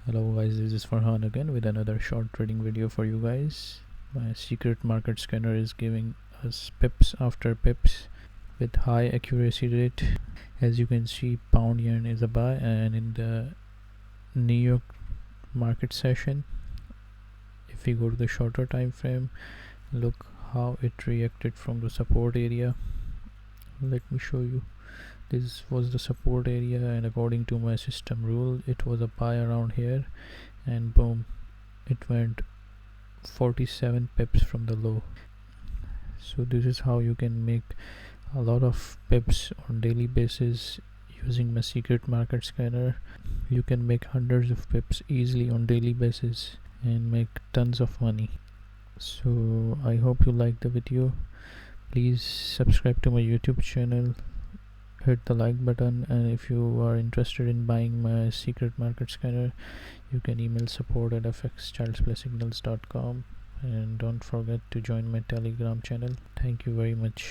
Hello guys, this is Farhan again with another short trading video for you guys. My secret market scanner is giving us pips after pips with high accuracy rate. As you can see, pound yen is a buy, and in the New York market session, if we go to the shorter time frame, look how it reacted from the support area. Let me show you. This was the support area, and according to my system rule, it was a buy around here, and boom, it went 47 pips from the low. So this is how you can make a lot of pips on daily basis using my secret market scanner. You can make hundreds of pips easily on daily basis and make tons of money. So I hope you like the video. Please subscribe to my YouTube channel, hit the like button, and if you are interested in buying my secret market scanner, you can email support at FxChildsplaySignals.com, and don't forget to join my Telegram channel. Thank you very much.